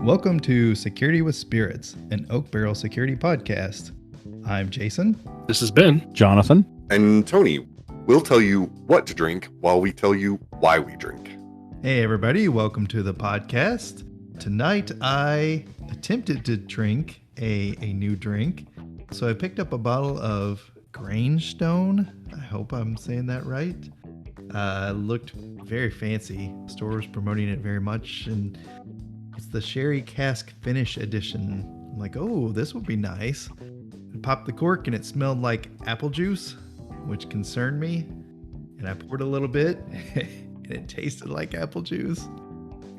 Welcome to Security with Spirits, an Oak Barrel security podcast. I'm Jason. This is Ben. Jonathan. And Tony. We'll tell you what to drink while we tell you why we drink. Hey everybody, welcome to the podcast. Tonight I attempted to drink a new drink. So I picked up a bottle of Grangestone. I hope I'm saying that right. Looked very fancy. Store was promoting it very much, and it's the Sherry Cask Finish Edition. I'm like, oh, this would be nice. I popped the cork and it smelled like apple juice, which concerned me. And I poured a little bit and it tasted like apple juice.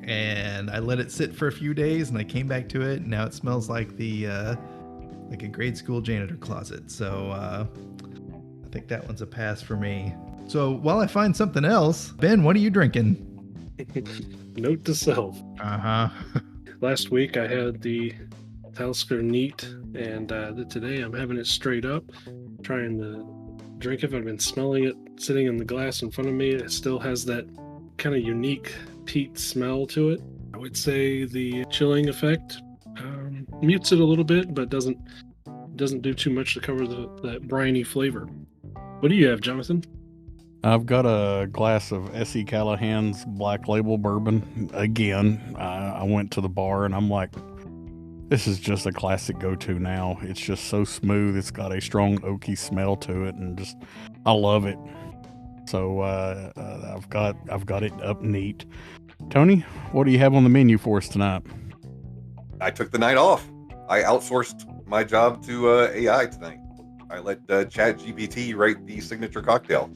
And I let it sit for a few days and I came back to it. And now it smells like like a grade school janitor closet. So I think that one's a pass for me. So while I find something else, Ben, what are you drinking? Note to self. Uh-huh. Last week I had the Talisker Neat, and today I'm having it straight up, trying to drink it. I've been smelling it sitting in the glass in front of me. It still has that kind of unique peat smell to it. I would say the chilling effect mutes it a little bit, but doesn't do too much to cover that briny flavor. What do you have, Jonathan? I've got a glass of S.E. Callahan's Black Label Bourbon. Again, I went to the bar and I'm like, this is just a classic go-to now. It's just so smooth. It's got a strong oaky smell to it, and just I love it. So I've got it up neat. Tony, what do you have on the menu for us tonight? I took the night off. I outsourced my job to AI tonight. I let ChatGPT write the signature cocktail.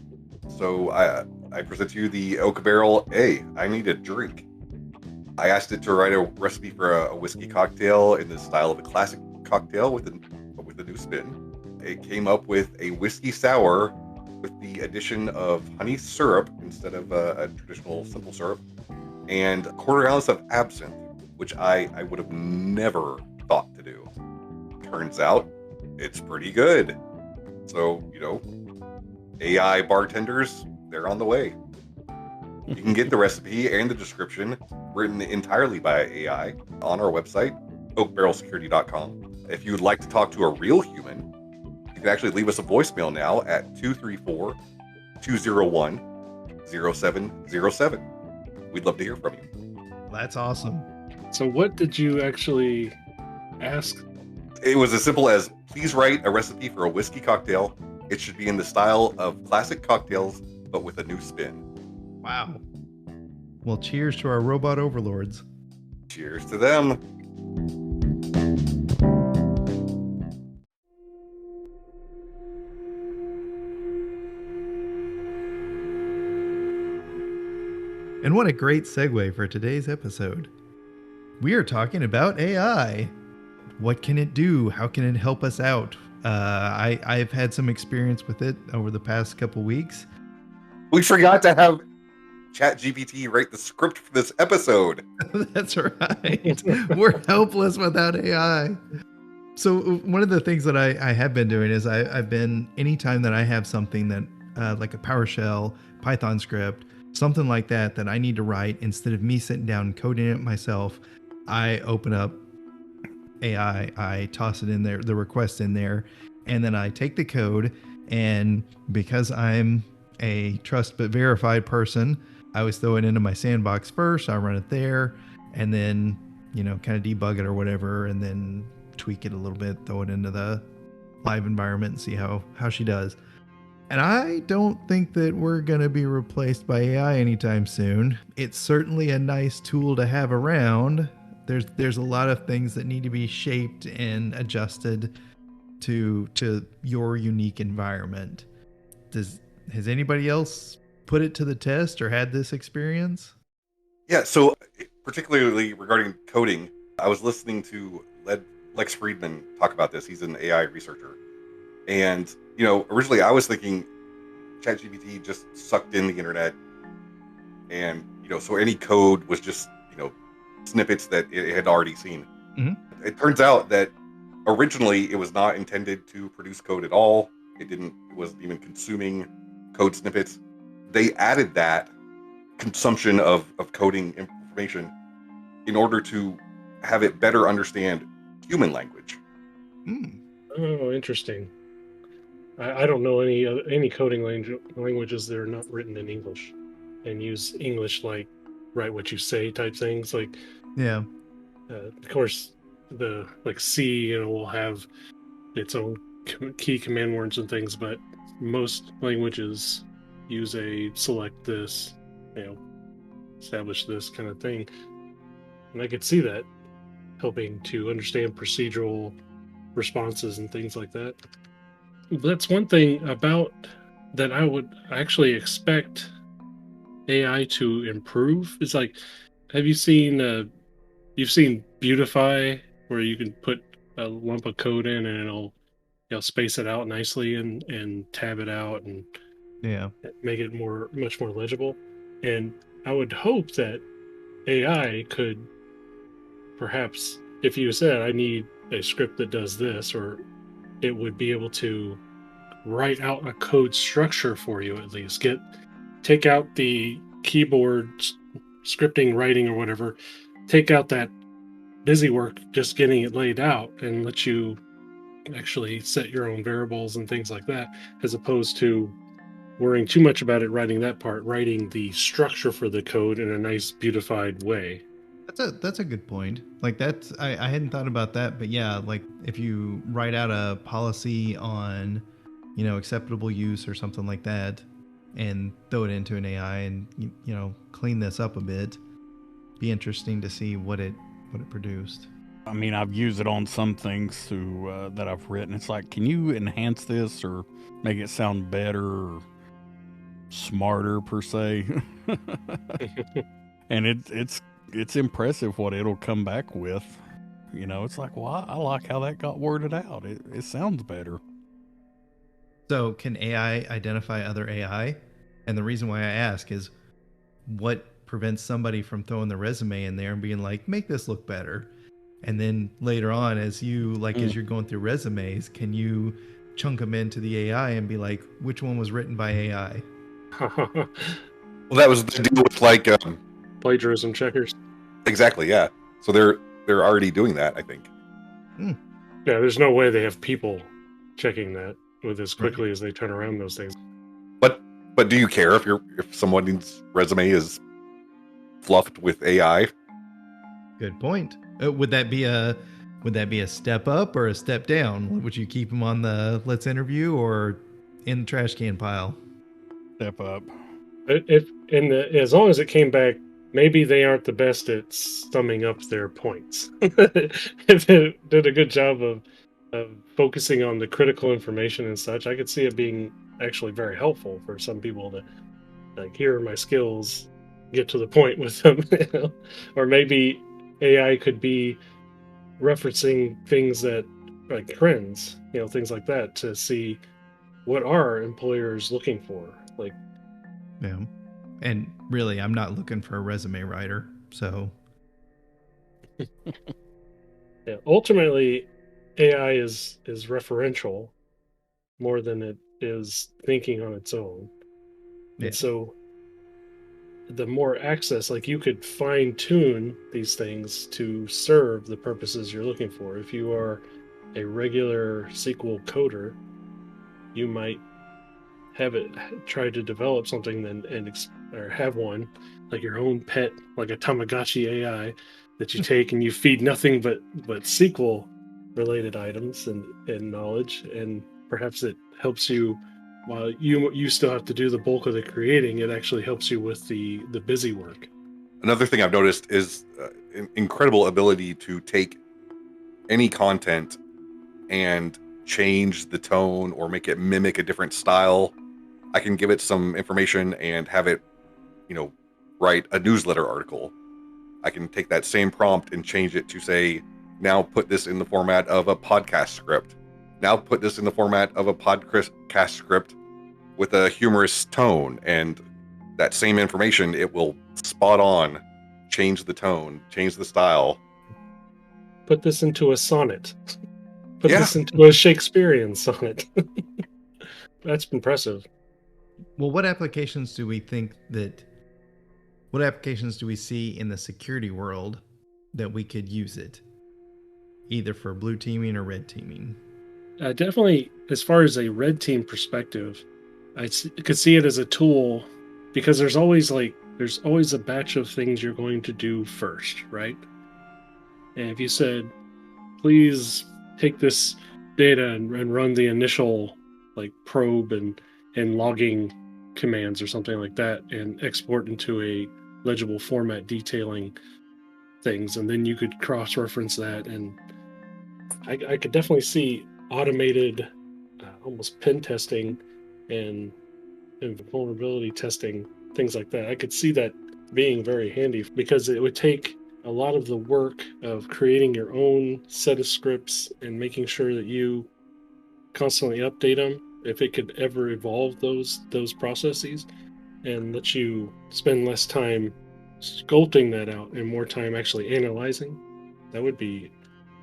So I present to you the Aaah Eye. I need a drink. I asked it to write a recipe for a whiskey cocktail in the style of a classic cocktail with a new spin. It came up with a whiskey sour with the addition of honey syrup instead of a traditional simple syrup, and a quarter ounce of absinthe, which I would have never thought to do. Turns out it's pretty good. So, AI bartenders, they're on the way. You can get the recipe and the description written entirely by AI on our website, oakbarrelsecurity.com. If you would like to talk to a real human, you can actually leave us a voicemail now at 234-201-0707. We'd love to hear from you. That's awesome. So what did you actually ask? It was as simple as, please write a recipe for a whiskey cocktail. It should be in the style of classic cocktails, but with a new spin. Wow. Well, cheers to our robot overlords. Cheers to them. And what a great segue for today's episode. We are talking about AI. What can it do? How can it help us out? I've had some experience with it over the past couple weeks. We forgot to have ChatGPT write the script for this episode. That's right. We're helpless without AI. So one of the things that I have been doing is I've been, anytime that I have something that like a PowerShell, Python script, something like that I need to write, instead of me sitting down and coding it myself, I open up AI, I toss it in there, the request in there, and then I take the code, and because I'm a trust but verified person, I always throw it into my sandbox first. I run it there, and then, kind of debug it or whatever, and then tweak it a little bit, throw it into the live environment and see how she does. And I don't think that we're going to be replaced by AI anytime soon. It's certainly a nice tool to have around. There's a lot of things that need to be shaped and adjusted to your unique environment. Has anybody else put it to the test or had this experience? Yeah, so particularly regarding coding, I was listening to Lex Friedman talk about this. He's an AI researcher. And, originally I was thinking ChatGPT just sucked in the internet. And, so any code was just, snippets that it had already seen. Mm-hmm. It turns out that originally it was not intended to produce code at all. It wasn't even consuming code snippets. They added that consumption of coding information in order to have it better understand human language. Oh, interesting. I don't know any coding languages that are not written in English and use English like write what you say type things. Like, Yeah. of course, the like C, will have its own key command words and things, but most languages use a select this, establish this kind of thing. And I could see that helping to understand procedural responses and things like that. That's one thing about that I would actually expect AI to improve. It's like, have you seen you've seen Beautify, where you can put a lump of code in and it'll space it out nicely and tab it out and Yeah. make it much more legible. And I would hope that AI could perhaps, if you said I need a script that does this, or it would be able to write out a code structure for you, at least take out the keyboard scripting, writing, or whatever, take out that busy work just getting it laid out, and let you actually set your own variables and things like that, as opposed to worrying too much about it writing that part, writing the structure for the code in a nice beautified way. That's a good point. Like I hadn't thought about that, but yeah, like if you write out a policy on, acceptable use or something like that, and throw it into an AI and clean this up a bit, be interesting to see what it produced. I mean, I've used it on some things that I've written. It's like, can you enhance this or make it sound better or smarter per se? And it's impressive what it'll come back with. It's like, well, I like how that got worded out. It sounds better. So can AI identify other AI? And the reason why I ask is, what prevents somebody from throwing the resume in there and being like, make this look better? And then later on, as you're going through resumes, can you chunk them into the AI and be like, which one was written by AI? Well, that was the deal with like plagiarism checkers. Exactly, yeah. So they're already doing that, I think. Yeah, there's no way they have people checking that with as quickly as they turn around those things. But do you care if someone's resume is fluffed with AI? Good point. Would that be a step up or a step down? Would you keep them on the let's interview or in the trash can pile? Step up. As long as it came back, maybe they aren't the best at summing up their points. If it did a good job of focusing on the critical information and such, I could see it being actually very helpful for some people to, like, here are my skills, get to the point with them. Or maybe AI could be referencing things that, like trends, things like that, to see what are employers looking for. Like, yeah. And really, I'm not looking for a resume writer, so yeah, ultimately AI is referential more than it is thinking on its own. yeah. And so the more access, like, you could fine tune these things to serve the purposes you're looking for. If you are a regular SQL coder, you might have it try to develop something or have one, like your own pet, like a Tamagotchi AI that you take and you feed nothing but SQL related items and knowledge, and perhaps it helps you while you still have to do the bulk of the creating. It actually helps you with the busy work. Another thing I've noticed is an incredible ability to take any content and change the tone or make it mimic a different style. I can give it some information and have it, write a newsletter article. I can take that same prompt and change it to say, now put this in the format of a podcast script. Now put this in the format of a podcast script with a humorous tone. And that same information, it will spot on change the tone, change the style. Put this into a sonnet. Put this into a Shakespearean sonnet. That's impressive. Well, what applications do we see in the security world that we could use it, either for blue teaming or red teaming. Definitely, as far as a red team perspective, could see it as a tool because there's always a batch of things you're going to do first, right? And if you said, please take this data and run the initial like probe and logging commands or something like that and export into a legible format detailing things, and then you could cross-reference that, and I could definitely see automated almost pen testing and vulnerability testing, things like that. I could see that being very handy because it would take a lot of the work of creating your own set of scripts and making sure that you constantly update them if it could ever evolve those processes, and let you spend less time sculpting that out and more time actually analyzing. That would be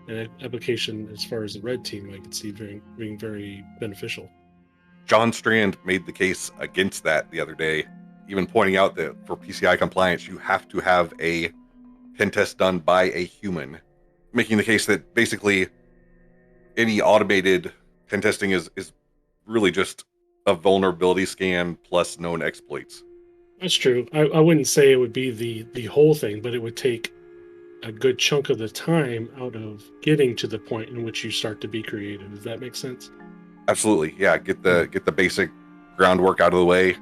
an application as far as the red team I could see being very beneficial. John Strand made the case against that the other day, even pointing out that for PCI compliance, you have to have a pen test done by a human, making the case that basically any automated pen testing is really just a vulnerability scan plus known exploits. That's true. I wouldn't say it would be the whole thing, but it would take a good chunk of the time out of getting to the point in which you start to be creative. Does that make sense? Absolutely, yeah. Get the basic groundwork out of the way.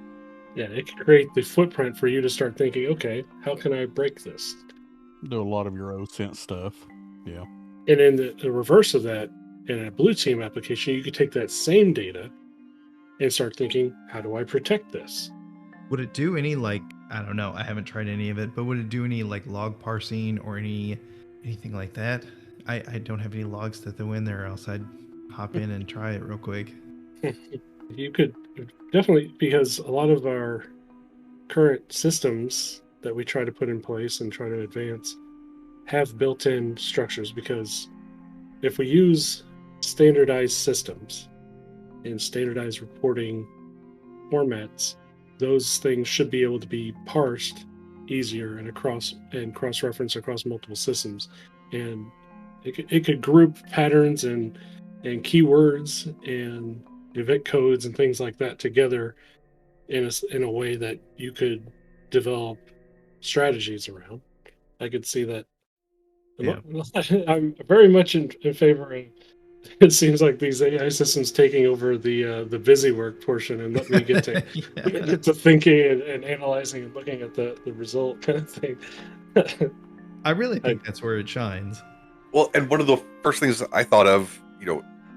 Yeah, it can create the footprint for you to start thinking, okay, how can I break this? Do a lot of your OSINT stuff. Yeah. And in the reverse of that, in a blue team application, you could take that same data and start thinking, how do I protect this? Would it do any, like, I don't know, I haven't tried any of it, but would it do any like log parsing or anything like that? I don't have any logs to throw in there, else I'd hop in and try it real quick. You could definitely, because a lot of our current systems that we try to put in place and try to advance have built-in structures, because if we use standardized systems and standardized reporting formats, those things should be able to be parsed easier and cross-reference across multiple systems, and it could group patterns and keywords and event codes and things like that together in a way that you could develop strategies around. I could see that. Yeah. I'm very much in favor of. It seems like these AI systems taking over the busy work portion and let me get to Yeah. get to thinking and analyzing and looking at the result kind of thing. I really think that's where it shines. Well, and one of the first things I thought of,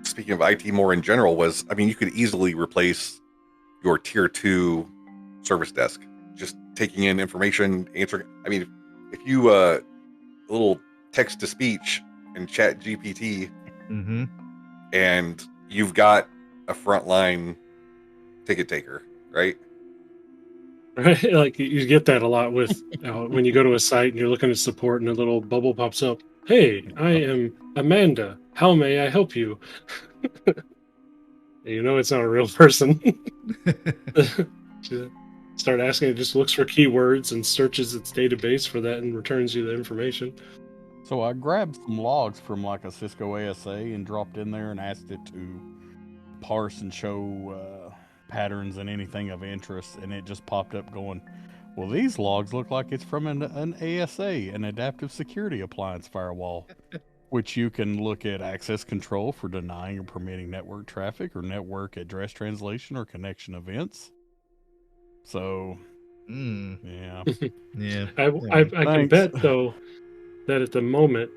speaking of IT more in general, was, I mean, you could easily replace your tier 2 service desk, just taking in information, answering. I mean, if you a little text to speech in ChatGPT, Mm-hmm. and you've got a frontline ticket taker, right? Right, like you get that a lot with when you go to a site and you're looking at support and a little bubble pops up. Hey, I am Amanda. How may I help you? You know it's not a real person. Start asking, it just looks for keywords and searches its database for that and returns you the information. So I grabbed some logs from like a Cisco ASA and dropped in there and asked it to parse and show patterns and anything of interest, and it just popped up going, well, these logs look like it's from an ASA, an adaptive security appliance firewall, which you can look at access control for denying or permitting network traffic or network address translation or connection events. So, yeah. Yeah. I can bet, though, that at the moment,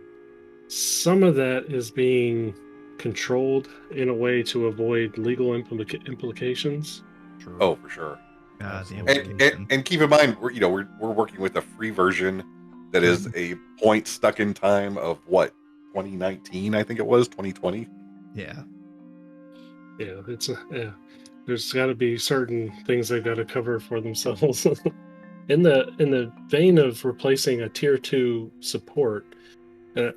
some of that is being controlled in a way to avoid legal implications. True. Oh, for sure. And keep in mind, we're working with a free version that is a point stuck in time of what, 2019, I think it was 2020. Yeah. There's got to be certain things they've got to cover for themselves. In the vein of replacing a tier 2 support,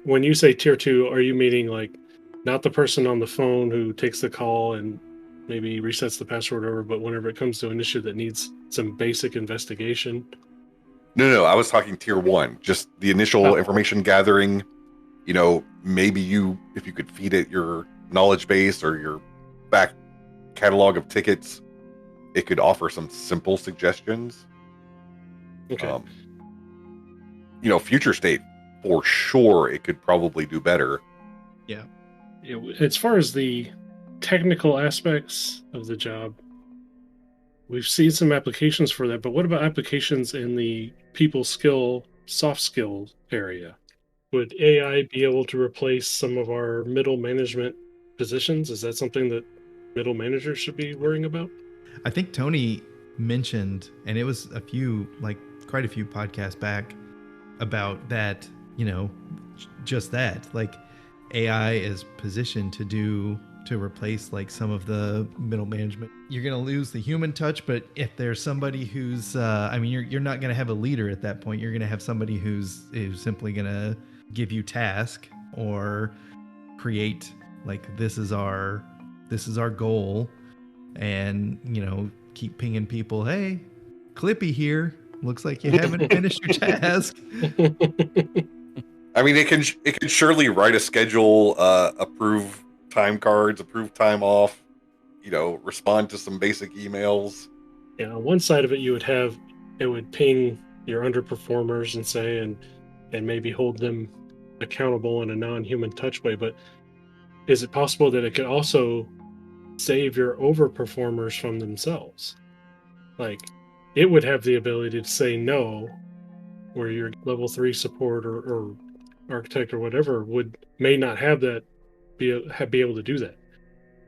when you say tier 2, are you meaning like not the person on the phone who takes the call and maybe resets the password over, but whenever it comes to an issue that needs some basic investigation? No, I was talking tier 1, just the initial information gathering. You know, maybe if you could feed it your knowledge base or your back catalog of tickets, it could offer some simple suggestions. Okay. You know, future state, for sure, it could probably do better. Yeah. As far as the technical aspects of the job, we've seen some applications for that, but what about applications in the people skill, soft skill area? Would AI be able to replace some of our middle management positions? Is that something that middle managers should be worrying about? I think Tony mentioned, and it was quite a few podcasts back, about that, just that. Like, AI is positioned to replace like some of the middle management. You're going to lose the human touch, but if there's somebody who's you're not going to have a leader at that point. You're going to have somebody who's simply going to give you task or create, like, this is our goal, and keep pinging people, hey, Clippy here, looks like you haven't finished your task. I mean, it can surely write a schedule, approve time cards, approve time off, respond to some basic emails. Yeah, on one side of it, it would ping your underperformers and say, and maybe hold them accountable in a non-human touch way. But is it possible that it could also save your overperformers from themselves? Like, it would have the ability to say no, where your level 3 support or architect or whatever may not have that, be able to do that.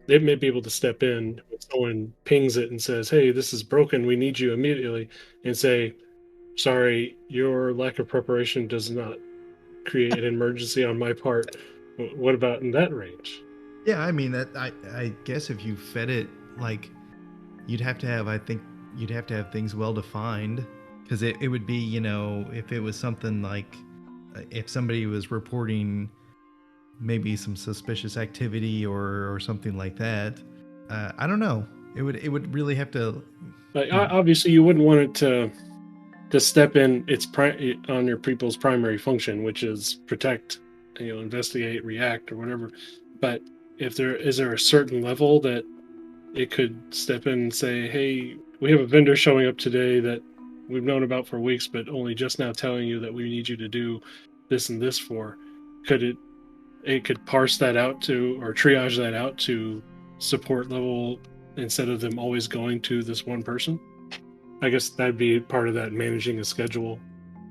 They may be able to step in when someone pings it and says, hey, this is broken, we need you immediately, and say, sorry, your lack of preparation does not create an emergency on my part. What about in that range? Yeah, I mean, that I guess if you fed it, like, you'd have to have things well defined, because it would be, if it was something like, if somebody was reporting maybe some suspicious activity or something like that, I don't know. It would really have to. Like, obviously, you wouldn't want it to step in on your people's primary function, which is protect, investigate, react, or whatever. But is there a certain level that it could step in and say, hey, we have a vendor showing up today that we've known about for weeks, but only just now telling you that we need you to do this and this for? Could it could parse that out to, or triage that out to support level, instead of them always going to this one person? I guess that'd be part of that, managing a schedule.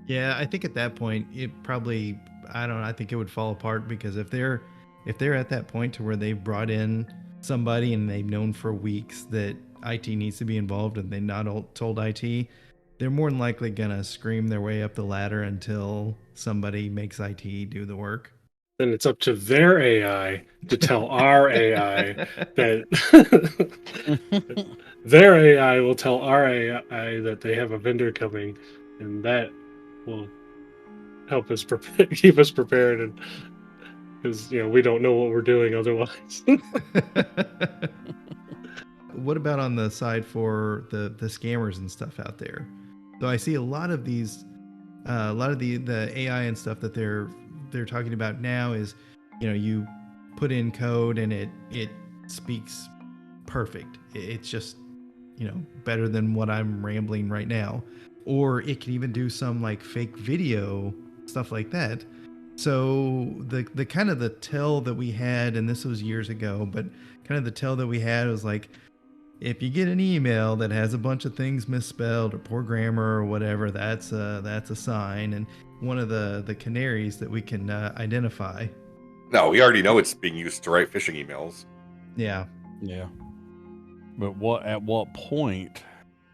Yeah, I think at that point it probably, I don't know, I think it would fall apart, because if they're at that point to where they've brought in somebody and they've known for weeks that IT needs to be involved and they not told IT, they're more than likely gonna scream their way up the ladder until somebody makes IT do the work. Then it's up to their AI to tell our AI that their AI will tell our AI that they have a vendor coming, and that will help us keep us prepared, and because we don't know what we're doing otherwise. What about on the side for the scammers and stuff out there? So I see a lot of these, a lot of the AI and stuff that they're talking about now is, you put in code and it speaks perfect. It's just, better than what I'm rambling right now. Or it can even do some like fake video, stuff like that. So the kind of the tell that we had, and this was years ago, but kind of the tell that we had was like, if you get an email that has a bunch of things misspelled or poor grammar or whatever, that's a sign, and one of the canaries that we can identify. No, we already know it's being used to write phishing emails. Yeah. Yeah. But at what point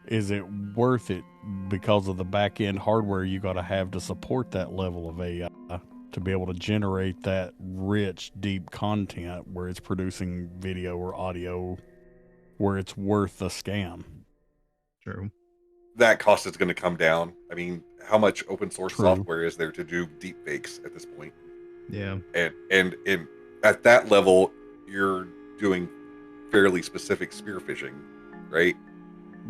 is it worth it, because of the back end hardware you got to have to support that level of AI to be able to generate that rich, deep content where it's producing video or audio, where it's worth the scam? True. That cost is going to come down. I mean, how much open source True. software is there to do deep fakes at this point? Yeah. And at that level, you're doing fairly specific spear phishing, right?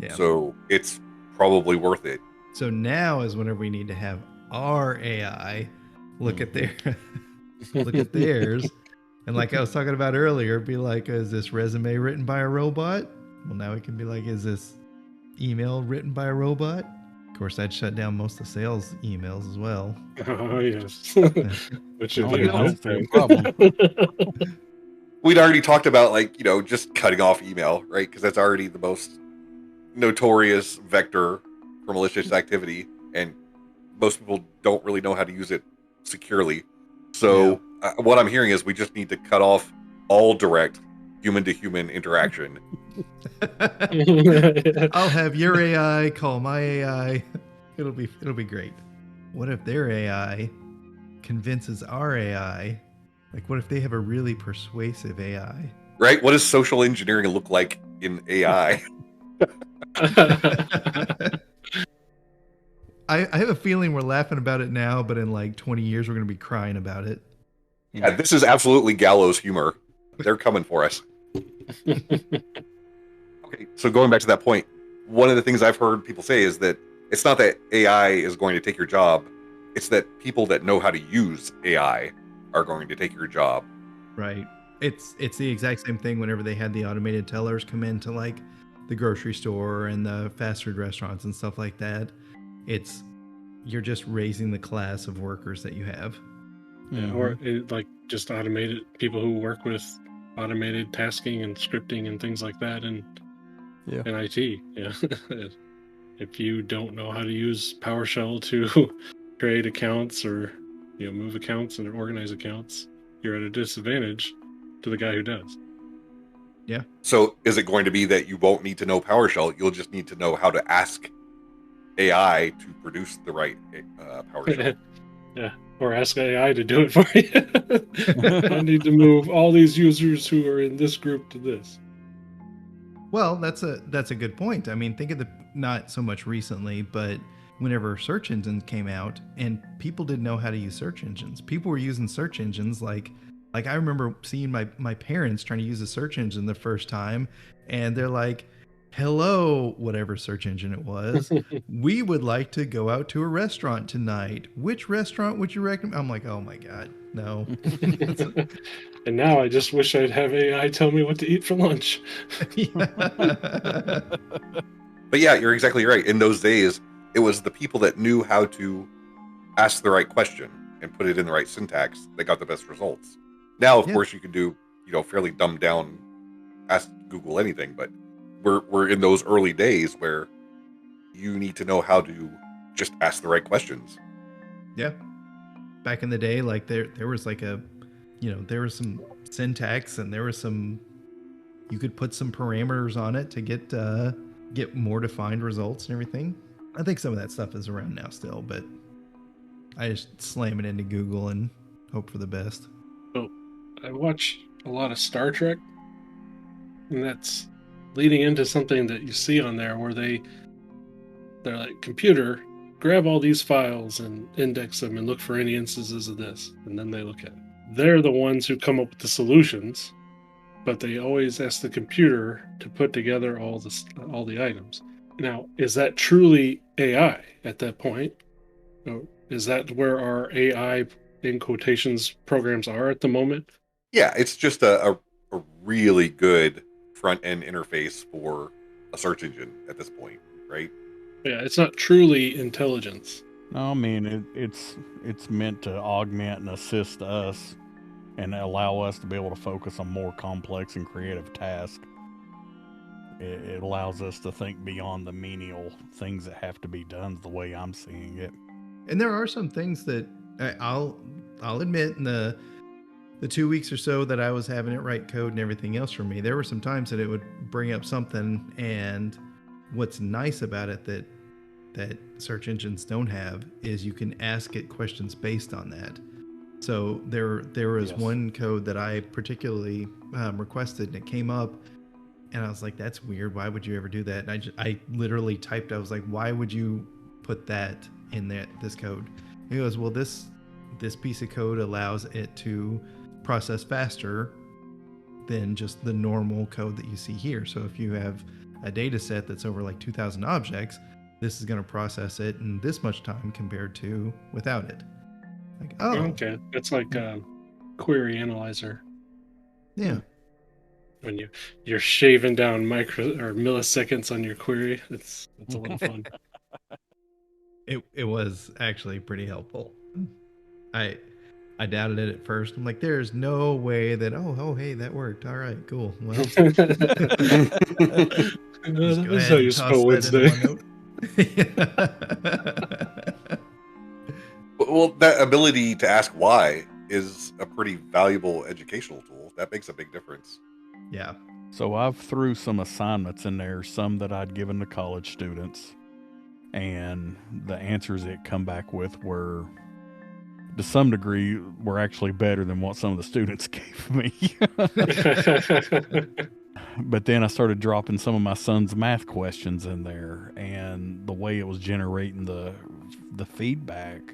Yeah. So it's probably worth it. So now is whenever we need to have our AI look at their look at theirs. And like I was talking about earlier, be like, is this resume written by a robot? Well, now it can be like, is this email written by a robot? Of course, I'd shut down most of sales emails as well. Oh, yes. Which Oh, is yeah, a that's good the problem. thing. We'd already talked about, like, just cutting off email, right? Because that's already the most notorious vector for malicious activity, and most people don't really know how to use it securely. So what I'm hearing is we just need to cut off all direct human-to-human interaction. I'll have your AI call my AI. It'll be great. What if their AI convinces our AI? Like, what if they have a really persuasive AI? Right? What does social engineering look like in AI? I have a feeling we're laughing about it now, but in like 20 years, we're going to be crying about it. Yeah, this is absolutely gallows humor. They're coming for us. Okay, so going back to that point, one of the things I've heard people say is that it's not that AI is going to take your job, it's that people that know how to use AI are going to take your job. Right. It's the exact same thing whenever they had the automated tellers come into like the grocery store and the fast food restaurants and stuff like that. You're just raising the class of workers that you have. Yeah, or like just automated people who work with automated tasking and scripting and things like that in IT. Yeah. If you don't know how to use PowerShell to create accounts or move accounts and organize accounts, you're at a disadvantage to the guy who does. Yeah. So is it going to be that you won't need to know PowerShell? You'll just need to know how to ask AI to produce the right PowerShell. Yeah. Or ask AI to do it for you. I need to move all these users who are in this group to this. Well, that's a good point. I mean, think of not so much recently, but whenever search engines came out and people didn't know how to use search engines. People were using search engines like I remember seeing my parents trying to use a search engine the first time, and they're like, hello, whatever search engine it was, we would like to go out to a restaurant tonight. Which restaurant would you recommend? I'm like, oh my God, no. And now I just wish I'd have AI tell me what to eat for lunch. But yeah, you're exactly right. In those days, it was the people that knew how to ask the right question and put it in the right syntax that got the best results. Now, of course, you can do, fairly dumbed down, ask Google anything, but we're in those early days where you need to know how to just ask the right questions. Yeah. Back in the day, like there was like there was some syntax and there was you could put some parameters on it to get more defined results and everything. I think some of that stuff is around now still, but I just slam it into Google and hope for the best. So I watch a lot of Star Trek, and that's leading into something that you see on there where they're like, computer, grab all these files and index them and look for any instances of this, and then they look at it. They're the ones who come up with the solutions, but they always ask the computer to put together all the items. Now, is that truly AI at that point? Or is that where our AI, in quotations, programs are at the moment? Yeah, it's just a really good front-end interface for a search engine at this point, right? Yeah, it's not truly intelligence. No, I mean, it's meant to augment and assist us and allow us to be able to focus on more complex and creative tasks. It allows us to think beyond the menial things that have to be done, the way I'm seeing it. And there are some things that I'll admit in the 2 weeks or so that I was having it write code and everything else for me, there were some times that it would bring up something, and what's nice about it that search engines don't have is you can ask it questions based on that. So there was one code that I particularly requested, and it came up, and I was like, that's weird. Why would you ever do that? And I literally typed, I was like, why would you put that in this code? And he goes, well, this piece of code allows it to process faster than just the normal code that you see here. So if you have a data set that's over like 2,000 objects, this is going to process it in this much time compared to without it. Like, oh, Okay, it's like query analyzer. yeah. When you're shaving down micro or milliseconds on your query, it's a little fun. It was actually pretty helpful. I doubted it at first. I'm like, there's no way that hey, that worked. All right, cool. Well, just go This is ahead how and you toss spell that into Wednesday. OneNote. Well, that ability to ask why is a pretty valuable educational tool. That makes a big difference. Yeah. So I've threw some assignments in there, some that I'd given to college students, and the answers it come back with were, to some degree, were actually better than what some of the students gave me. But then I started dropping some of my son's math questions in there, and the way it was generating the feedback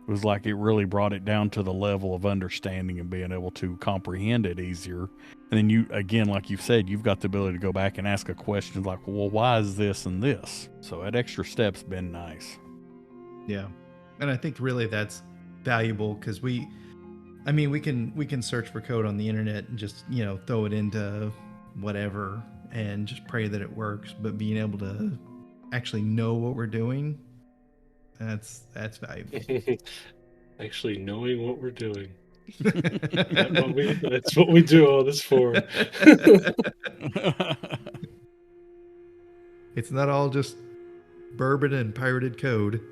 was like it really brought it down to the level of understanding and being able to comprehend it easier. And then you, again, like you've said, you've got the ability to go back and ask a question like, well, why is this and this? So that extra step's been nice. Yeah. And I think really that's valuable because we can search for code on the internet and just, throw it into whatever and just pray that it works. But being able to actually know what we're doing, that's valuable. Actually knowing what we're doing. That's what we do all this for. It's not all just bourbon and pirated code.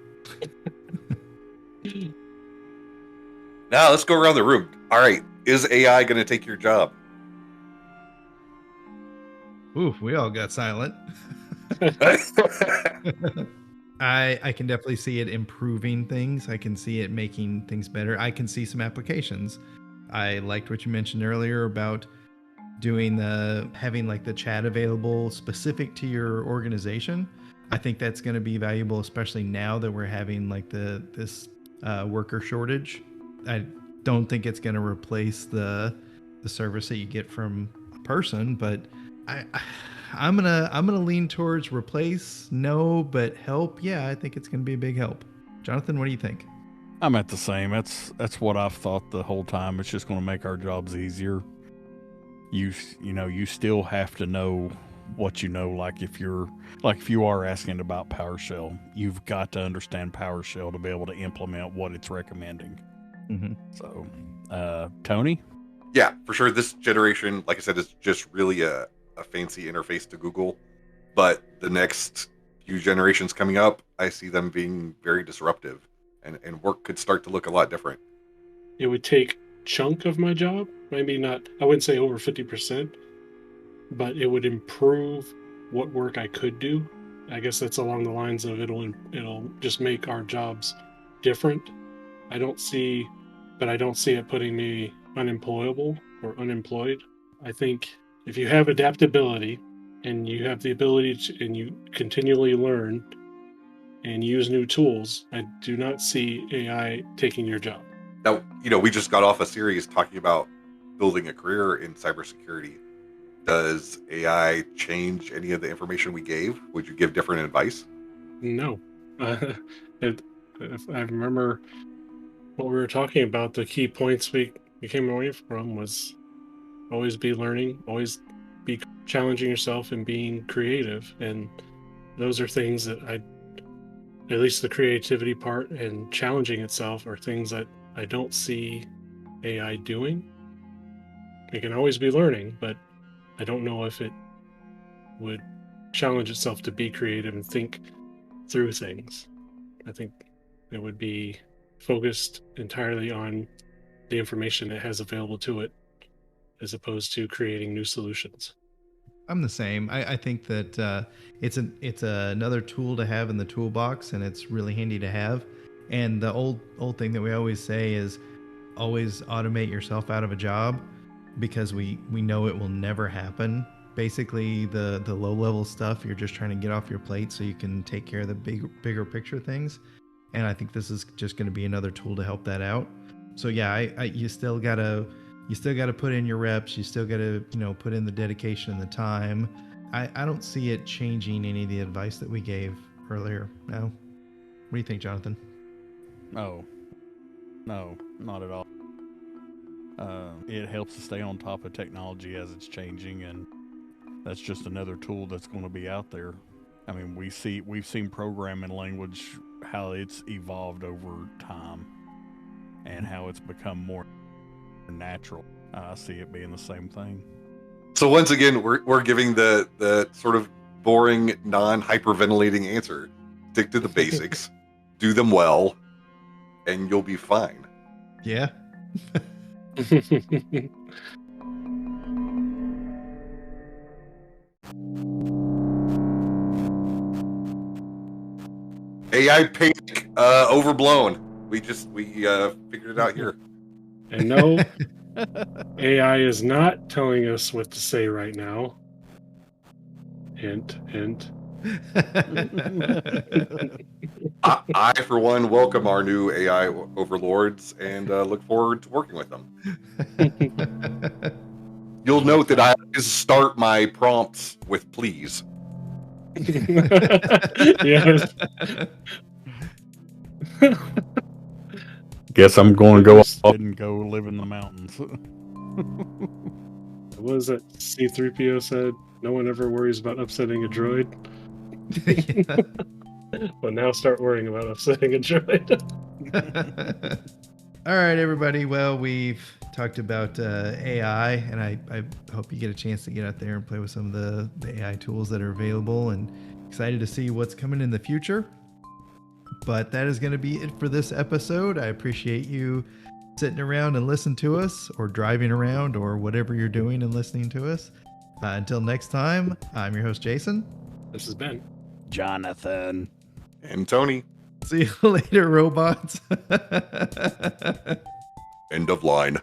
Now let's go around the room. All right, is AI going to take your job? Ooh, we all got silent. I can definitely see it improving things. I can see it making things better. I can see some applications. I liked what you mentioned earlier about having like the chat available specific to your organization. I think that's going to be valuable, especially now that we're having like this worker shortage. I don't think it's going to replace the service that you get from a person, but I'm gonna lean towards replace, no, but help. Yeah, I think it's gonna be a big help. Jonathan, what do you think? I'm at the same. That's what I've thought the whole time. It's just going to make our jobs easier. You still have to know what you know. Like if you are asking about PowerShell, you've got to understand PowerShell to be able to implement what it's recommending. Mm-hmm. So, Tony? Yeah, for sure. This generation, like I said, is just really a fancy interface to Google. But the next few generations coming up, I see them being very disruptive, and work could start to look a lot different. It would take a chunk of my job, maybe not, I wouldn't say over 50%, but it would improve what work I could do. I guess that's along the lines of it'll just make our jobs different. I don't see it putting me unemployable or unemployed. I think if you have adaptability and you have the ability to, and you continually learn and use new tools, I do not see AI taking your job. Now, we just got off a series talking about building a career in cybersecurity. Does AI change any of the information we gave? Would you give different advice? No. If I remember what we were talking about, the key points we came away from was always be learning, always be challenging yourself and being creative. And those are things that at least the creativity part and challenging itself are things that I don't see AI doing. It can always be learning, but I don't know if it would challenge itself to be creative and think through things. I think it would be focused entirely on the information it has available to it, as opposed to creating new solutions. I'm the same. I think that it's another tool to have in the toolbox, and it's really handy to have. And the old thing that we always say is always automate yourself out of a job, because we know it will never happen. Basically, the low level stuff you're just trying to get off your plate so you can take care of the bigger picture things. And I think this is just going to be another tool to help that out. So yeah, you still gotta put in your reps. You still gotta put in the dedication and the time. I don't see it changing any of the advice that we gave earlier. No? What do you think, Jonathan? No, not at all. It helps to stay on top of technology as it's changing, and that's just another tool that's going to be out there. I mean, we've seen programming language, how it's evolved over time and how it's become more natural. I see it being the same thing. So once again, we're giving the sort of boring, non-hyperventilating answer. Stick to the basics, do them well, and you'll be fine. Yeah. AI panic, overblown. We figured it out here. And no, AI is not telling us what to say right now. Hint, hint. I, for one, welcome our new AI overlords and look forward to working with them. You'll note that I just start my prompts with please. Yes. Guess I'm going to go off and go live in the mountains. What was it C-3PO said? No one ever worries about upsetting a droid. But now start worrying about upsetting a droid. All right, everybody. Well, we've talked about AI, and I hope you get a chance to get out there and play with some of the AI tools that are available, and excited to see what's coming in the future. But that is going to be it for this episode. I appreciate you sitting around and listening to us, or driving around, or whatever you're doing and listening to us. Until next time, I'm your host, Jason. This has been Jonathan. And Tony. See you later, robots. End of line.